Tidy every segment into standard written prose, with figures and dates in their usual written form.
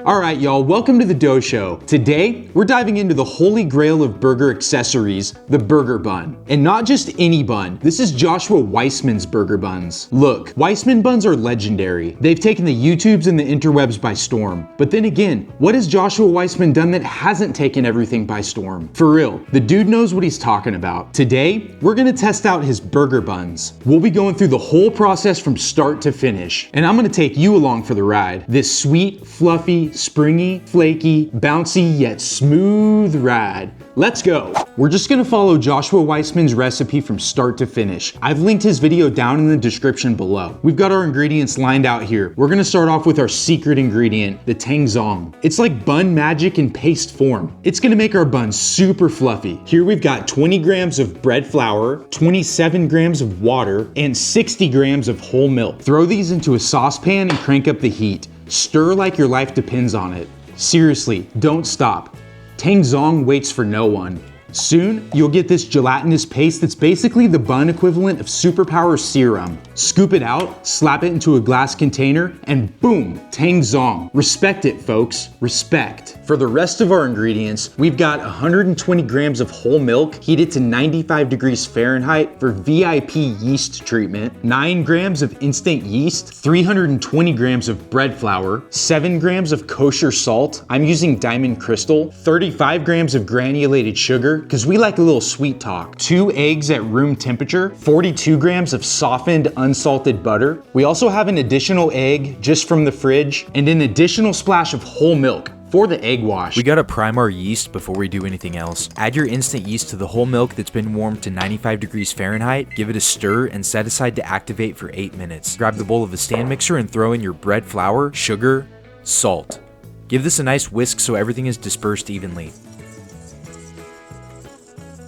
Alright y'all, welcome to the Dough Show. Today, we're diving into the holy grail of burger accessories, the Burger Bun. And not just any bun, this is Joshua Weissman's Burger Buns. Look, Weissman buns are legendary. They've taken the YouTubes and the interwebs by storm. But then again, what has Joshua Weissman done that hasn't taken everything by storm? For real, the dude knows what he's talking about. Today, we're gonna test out his Burger Buns. We'll be going through the whole process from start to finish. And I'm gonna take you along for the ride. This sweet, fluffy, springy, flaky, bouncy, yet smooth ride. Let's go. We're just gonna follow Joshua Weissman's recipe from start to finish. I've linked his video down in the description below. We've got our ingredients lined out here. We're gonna start off with our secret ingredient, the tangzong. It's like bun magic in paste form. It's gonna make our buns super fluffy. Here we've got 20 grams of bread flour, 27 grams of water, and 60 grams of whole milk. Throw these into a saucepan and crank up the heat. Stir like your life depends on it. Seriously, don't stop. Tangzong waits for no one. Soon, you'll get this gelatinous paste that's basically the bun equivalent of superpower serum. Scoop it out, slap it into a glass container, and boom, tangzong. Respect it, folks, respect. For the rest of our ingredients, we've got 120 grams of whole milk heated to 95 degrees Fahrenheit for VIP yeast treatment, 9 grams of instant yeast, 320 grams of bread flour, 7 grams of kosher salt, I'm using diamond crystal, 35 grams of granulated sugar, because we like a little sweet talk, 2 eggs at room temperature, 42 grams of softened unsalted butter. We also have an additional egg just from the fridge, and an additional splash of whole milk for the egg wash. We gotta prime our yeast before we do anything else. Add your instant yeast to the whole milk that's been warmed to 95 degrees Fahrenheit, give it a stir, and set aside to activate for 8 minutes. Grab the bowl of a stand mixer and throw in your bread flour, sugar, salt. Give this a nice whisk so everything is dispersed evenly.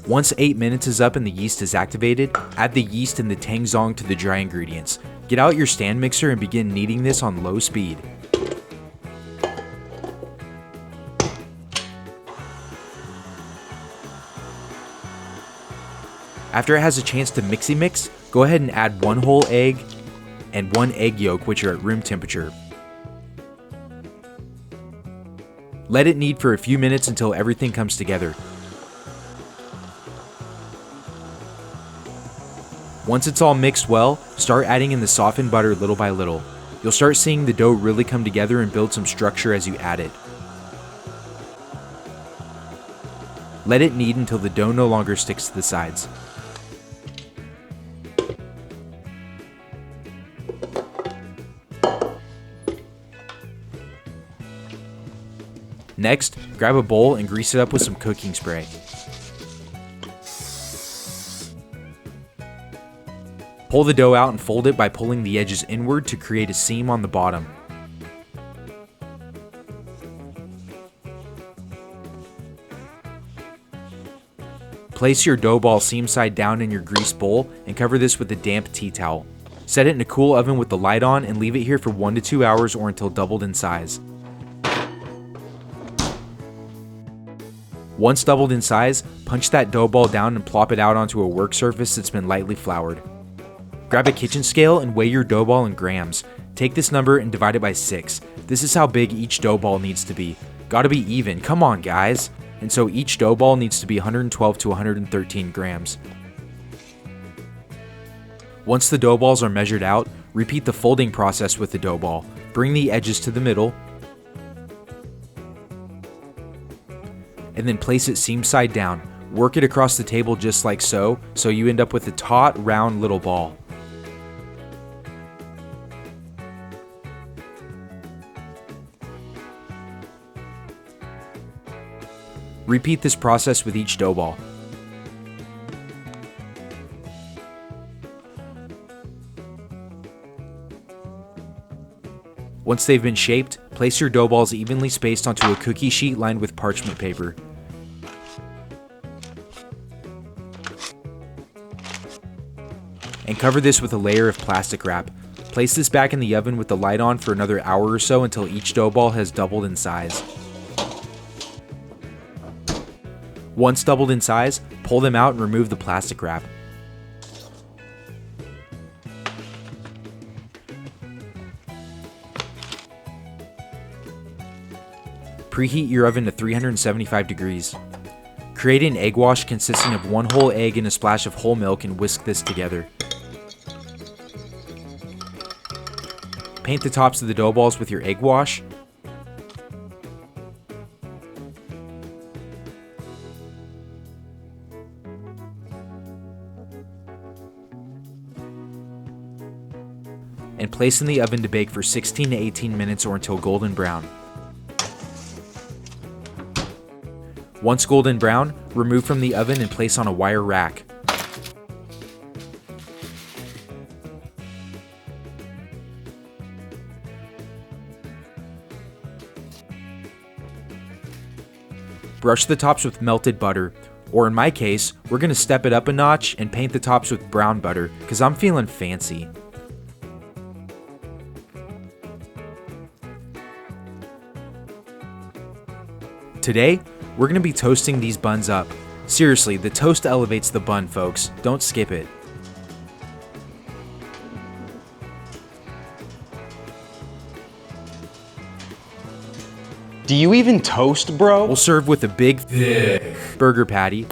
Once 8 minutes is up and the yeast is activated, add the yeast and the tangzong to the dry ingredients. Get out your stand mixer and begin kneading this on low speed. After it has a chance to mixy mix, go ahead and add 1 whole egg and 1 egg yolk, which are at room temperature. Let it knead for a few minutes until everything comes together. Once it's all mixed well, start adding in the softened butter little by little. You'll start seeing the dough really come together and build some structure as you add it. Let it knead until the dough no longer sticks to the sides. Next, grab a bowl and grease it up with some cooking spray. Pull the dough out and fold it by pulling the edges inward to create a seam on the bottom. Place your dough ball seam side down in your greased bowl and cover this with a damp tea towel. Set it in a cool oven with the light on and leave it here for 1 to 2 hours or until doubled in size. Once doubled in size, punch that dough ball down and plop it out onto a work surface that's been lightly floured. Grab a kitchen scale and weigh your dough ball in grams. Take this number and divide it by 6. This is how big each dough ball needs to be. Gotta be even, come on guys! And so each dough ball needs to be 112 to 113 grams. Once the dough balls are measured out, repeat the folding process with the dough ball. Bring the edges to the middle, and then place it seam side down. Work it across the table just like so you end up with a taut, round little ball. Repeat this process with each dough ball. Once they've been shaped, place your dough balls evenly spaced onto a cookie sheet lined with parchment paper. And cover this with a layer of plastic wrap. Place this back in the oven with the light on for another hour or so until each dough ball has doubled in size. Once doubled in size, pull them out and remove the plastic wrap. Preheat your oven to 375 degrees. Create an egg wash consisting of 1 whole egg and a splash of whole milk and whisk this together. Paint the tops of the dough balls with your egg wash. And place in the oven to bake for 16 to 18 minutes or until golden brown. Once golden brown, remove from the oven and place on a wire rack. Brush the tops with melted butter, or in my case, we're going to step it up a notch and paint the tops with brown butter because I'm feeling fancy. Today, we're going to be toasting these buns up. Seriously, the toast elevates the bun, folks. Don't skip it. Do you even toast, bro? We'll serve with a big, thick burger patty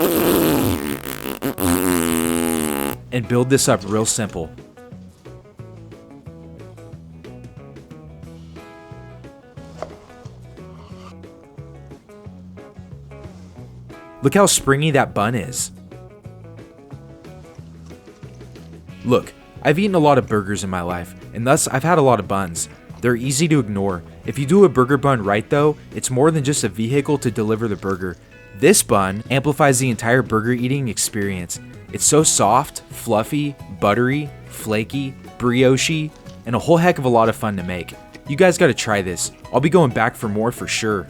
and build this up real simple. Look how springy that bun is. Look, I've eaten a lot of burgers in my life, and thus I've had a lot of buns. They're easy to ignore. If you do a burger bun right though, it's more than just a vehicle to deliver the burger. This bun amplifies the entire burger eating experience. It's so soft, fluffy, buttery, flaky, brioche, and a whole heck of a lot of fun to make. You guys gotta try this. I'll be going back for more for sure.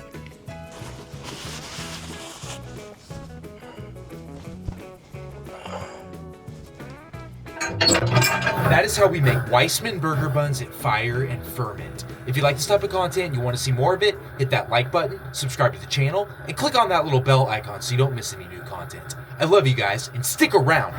That is how we make Weissman burger buns at Fire and Ferment. If you like this type of content and you want to see more of it, hit that like button, subscribe to the channel, and click on that little bell icon so you don't miss any new content. I love you guys, and stick around.